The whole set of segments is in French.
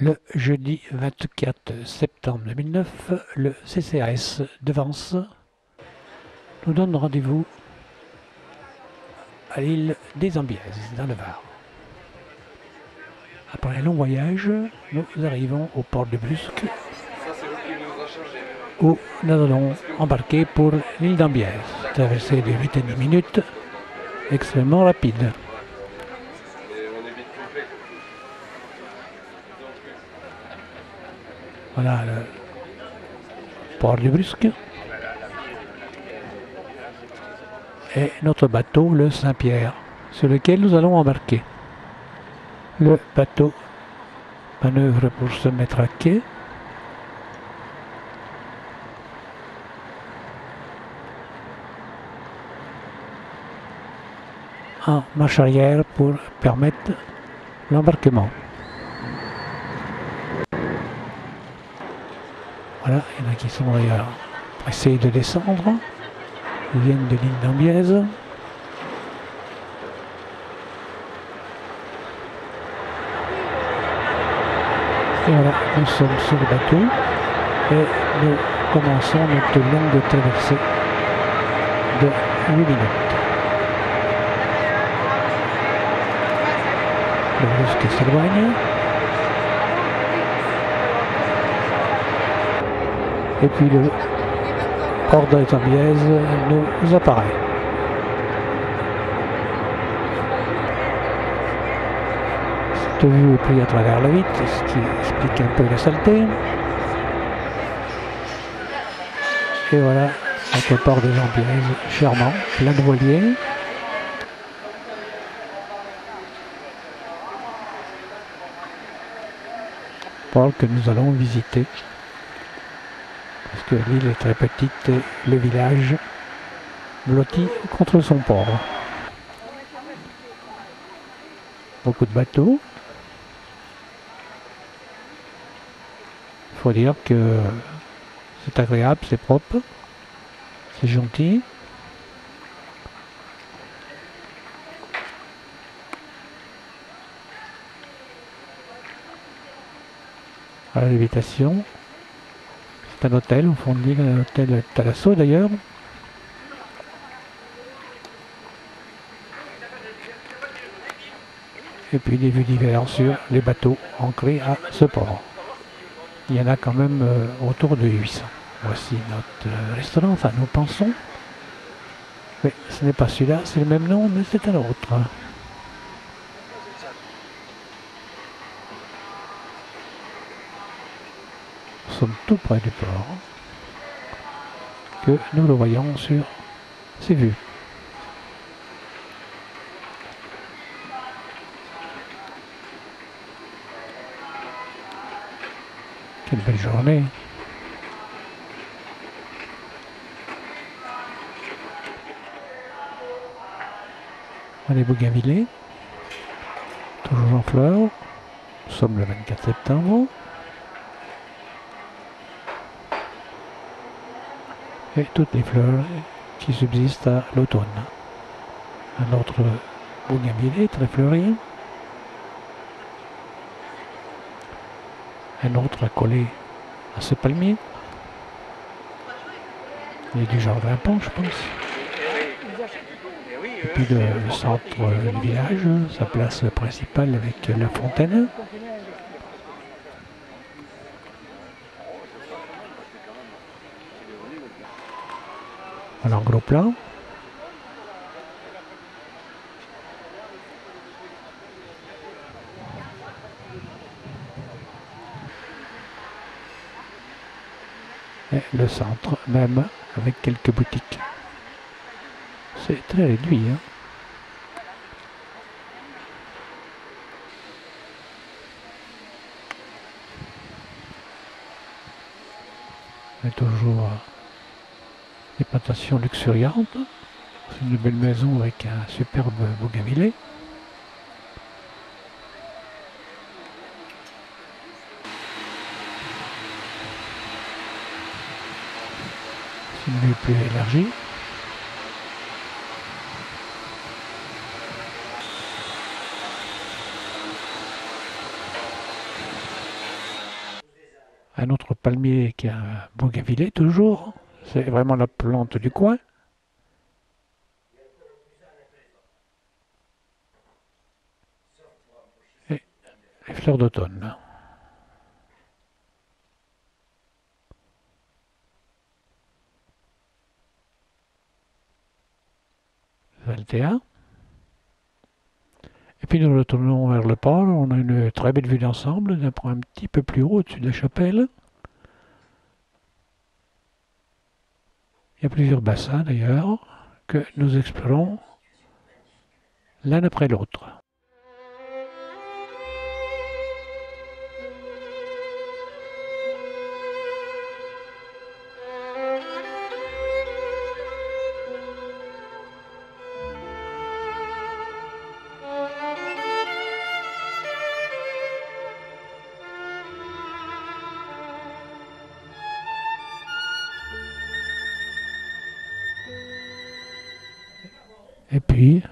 Le jeudi 24 septembre 2009, le CCAS de Vence nous donne rendez-vous à l'île des Ambiaises, dans le Var. Après un long voyage, nous arrivons au port de Brusque, où nous allons embarquer pour l'île d'Ambiaises. Traversée de 8 à 10 minutes, extrêmement rapide. Voilà le port de Brusque. Et notre bateau, le Saint-Pierre, sur lequel nous allons embarquer. Le bateau manœuvre pour se mettre à quai. En marche arrière pour permettre l'embarquement. Voilà, il y en a qui sont d'ailleurs pressés de descendre. Ils viennent de l'île d'Ambiaises. Et voilà, nous sommes sur le bateau et nous commençons notre longue traversée de 8 minutes. Le Brusque s'éloigne. Et puis le port des Ambiaises nous apparaît. Cette vue est prise à travers la vitre, ce qui explique un peu la saleté. Et voilà notre port des Ambiaises, charmant, plein de voiliers. Port que nous allons visiter. Parce que l'île est très petite et le village blotti contre son port. Beaucoup de bateaux. Il faut dire que c'est agréable, c'est propre, c'est gentil. Voilà l'habitation. C'est un hôtel au fond de l'île, un hôtel Thalasso d'ailleurs. Et puis des vues diverses sur les bateaux ancrés à ce port. Il y en a quand même autour de 800. Voici notre restaurant, enfin nous pensons. Mais ce n'est pas celui-là, c'est le même nom, mais c'est un autre. Nous sommes tout près du port, que nous le voyons sur ces vues. Quelle belle journée! Les bougainvillées, toujours en fleurs. Nous sommes le 24 septembre. Et toutes les fleurs qui subsistent à l'automne. Un autre bougainvillé très fleuri. Un autre accolé à ce palmier. Il est du genre grimpant, je pense. Et puis le centre du village, sa place principale avec la fontaine. Voilà en gros plan. Et le centre même avec quelques boutiques. C'est très réduit. Hein. Mais toujours des plantations luxuriantes. C'est une belle maison avec un superbe bougainvillé. C'est une vue plus élargie. Un autre palmier qui a un bougainvillet toujours. C'est vraiment la plante du coin. Et les fleurs d'automne. Altea. Et puis nous retournons vers le port. On a une très belle vue d'ensemble d'un point un petit peu plus haut au-dessus de la chapelle. Il y a plusieurs bassins d'ailleurs que nous explorons l'un après l'autre. Et puis,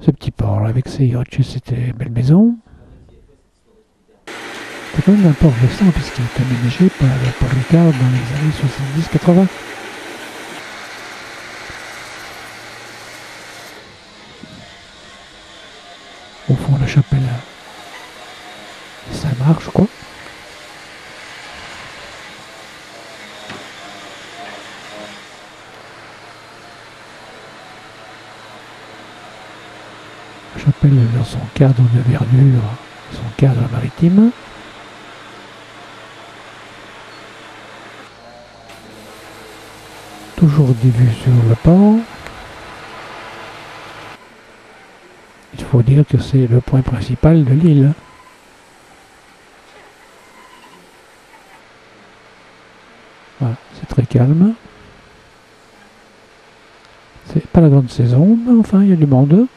ce petit port avec ses yachts, c'était belle maison. C'est quand même un port récent puisqu'il est aménagé par Paul Ricard dans les années 70-80. Au fond, la chapelle Saint-Marc, je crois. La chapelle dans son cadre de verdure, son cadre maritime. Toujours des vues sur le port. Il faut dire que c'est le point principal de l'île. Voilà, c'est très calme. C'est pas la grande saison, mais enfin il y a du monde.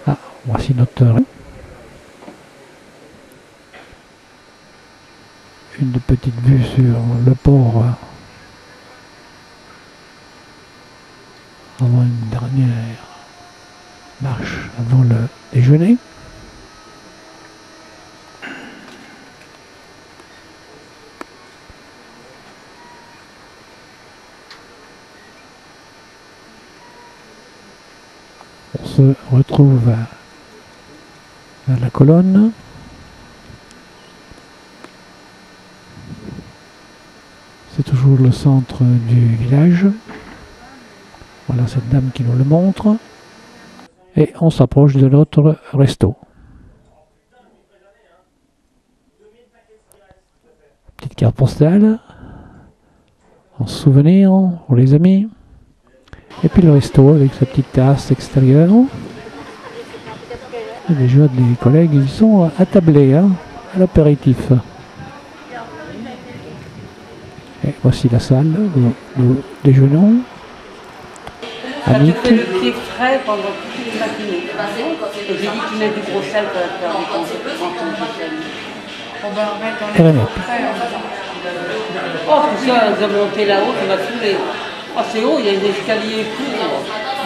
Ah, voici notre une petite vue sur le port avant une dernière marche avant le déjeuner. On se retrouve à la colonne. C'est toujours le centre du village. Voilà cette dame qui nous le montre. Et on s'approche de notre resto. Petite carte postale. En souvenir pour les amis. Et puis le resto avec sa petite terrasse extérieure. Et déjà les collègues ils sont attablés à l'apéritif. Et voici la salle où nous déjeunons. Annick. Tu fais le pied frais pendant toute les matinées. Et j'ai dit que tu mets du gros sel pour faire du on va remettre dans les frais. Oh, tout ça, ils ont monté là-haut, ça m'a saoulé. Oh, c'est haut, il y a des escaliers et tout.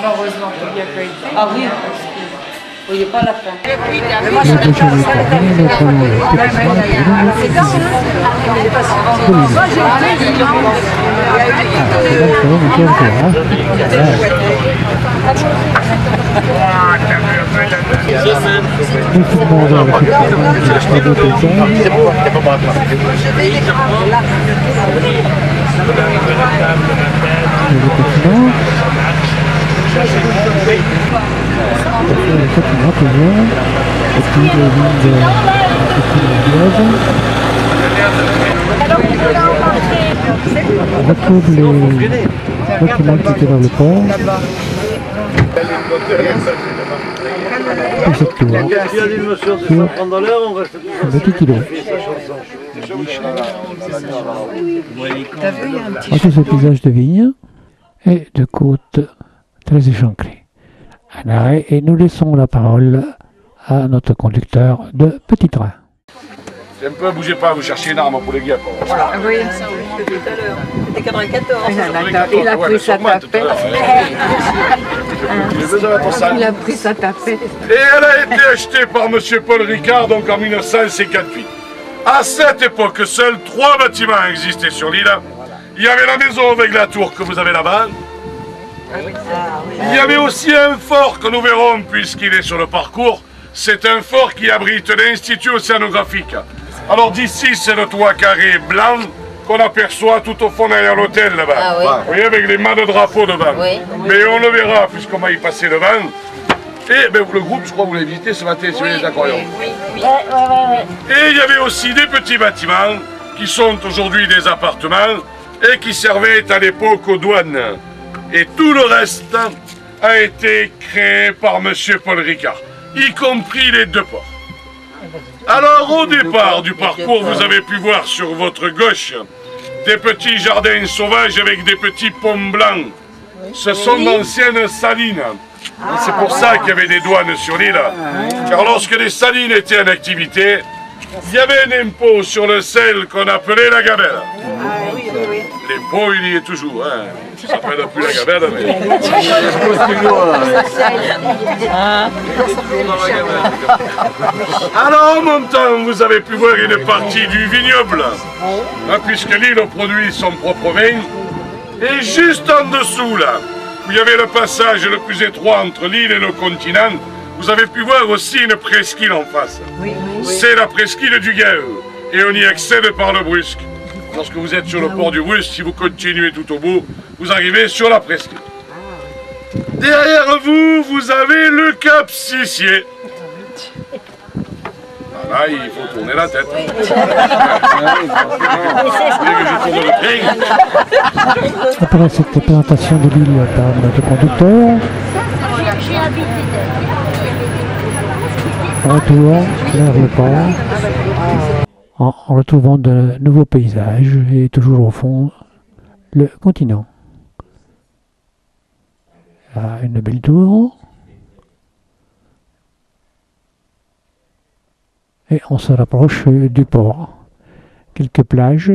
Heureusement qu'il n'y a pas été. Ah oui, il n'y a pas la fin. Le déjeuner terminé, nous prenons le petit bain pour nous. Beaucoup de monde avec le on retrouve les documents qui étaient dans le port. Et cette tour sur un petit îlot. Voici ce paysage de vignes et de côtes très échancrées. Un arrêt et nous laissons la parole à notre conducteur de petit train. C'est un peu, bougez pas, vous cherchez une arme pour les guêpes. Voilà. Oui, C'était tout à l'heure. C'était 94. il a pris sa tapette. Il a pris sa tapette. Et elle a été achetée par M. Paul Ricard, donc en 1958. À cette époque, seuls 3 bâtiments existaient sur l'île. Il y avait la maison avec la tour que vous avez là-bas. Il y avait aussi un fort que nous verrons puisqu'il est sur le parcours. C'est un fort qui abrite l'Institut océanographique. Alors d'ici, c'est le toit carré blanc qu'on aperçoit tout au fond derrière l'hôtel là-bas. Ah oui. Vous voyez, avec les mâts de drapeau devant. Oui. Mais on le verra puisqu'on va y passer devant. Et ben, le groupe, je crois que vous l'avez visité ce matin sur les aquariums. Et il y avait aussi des petits bâtiments qui sont aujourd'hui des appartements et qui servaient à l'époque aux douanes. Et tout le reste a été créé par M. Paul Ricard, y compris les 2 ports. Alors au départ du parcours, vous avez pu voir sur votre gauche des petits jardins sauvages avec des petits pommes blancs. Ce sont d'anciennes salines. C'est pour ça qu'il y avait des douanes sur l'île. Car lorsque les salines étaient en activité, il y avait un impôt sur le sel qu'on appelait la gamelle. L'impôt, il y est toujours. Hein. Ça s'appelle plus la gamelle, mais... Alors en montant, vous avez pu voir une partie du vignoble. Hein, puisque l'île produit son propre vin. Et juste en dessous, là, où il y avait le passage le plus étroit entre l'île et le continent, vous avez pu voir aussi une presqu'île en face. C'est la presqu'île du Gaeu. Et on y accède par le Brusque. Lorsque vous êtes sur le port du Brusque, si vous continuez tout au bout, vous arrivez sur la presqu'île. Derrière vous, vous avez le Cap Sissier. Là, il faut tourner la tête. Après cette présentation de l'île par notre conducteur, retour vers le port en retrouvant de nouveaux paysages et toujours au fond le continent. Là, une belle tour. Et on se rapproche du port. Quelques plages.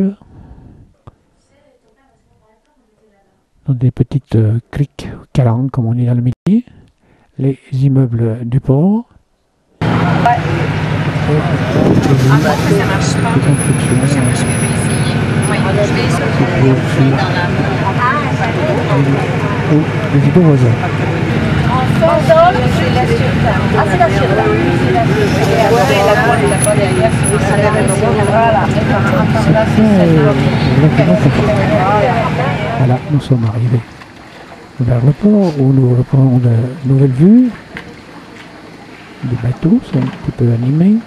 Dans des petites criques, calanques comme on dit dans le Midi. Les immeubles du port. Ça marche pas. Je vais essayer. Oui, je vais essayer dans la Les deux voisins. Ah, c'est la sûre. Voilà, nous sommes arrivés vers le port où nous reprenons de nouvelles vues. Les bateaux sont un petit peu animés.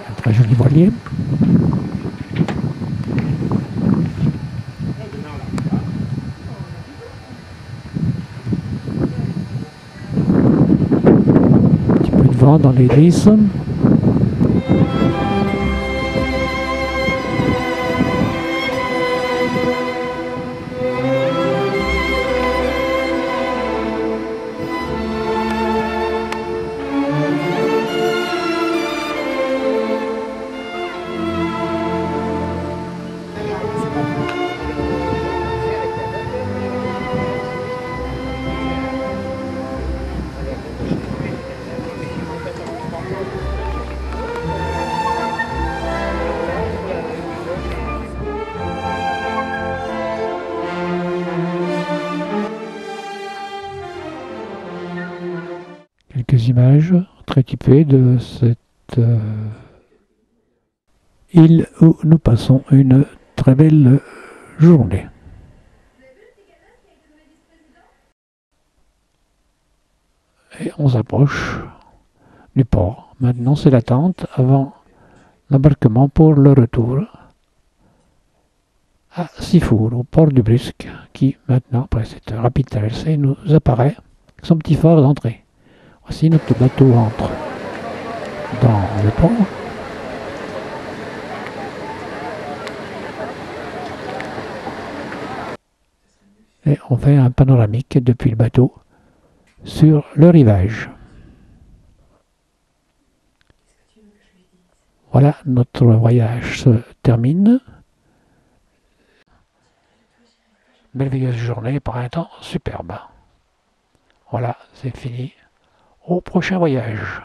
Un très joli voilier. Dans les hélices. Quelques images très typées de cette île où nous passons une très belle journée. Et on s'approche du port. Maintenant c'est l'attente avant l'embarquement pour le retour à Sifour, au port du Brusque, qui maintenant, après cette rapide traversée, nous apparaît son petit phare d'entrée. Voici notre bateau entre. dans le port. Et on fait un panoramique depuis le bateau sur le rivage. Voilà, notre voyage se termine. Merveilleuse journée par un temps superbe. Voilà, c'est fini. Au prochain voyage.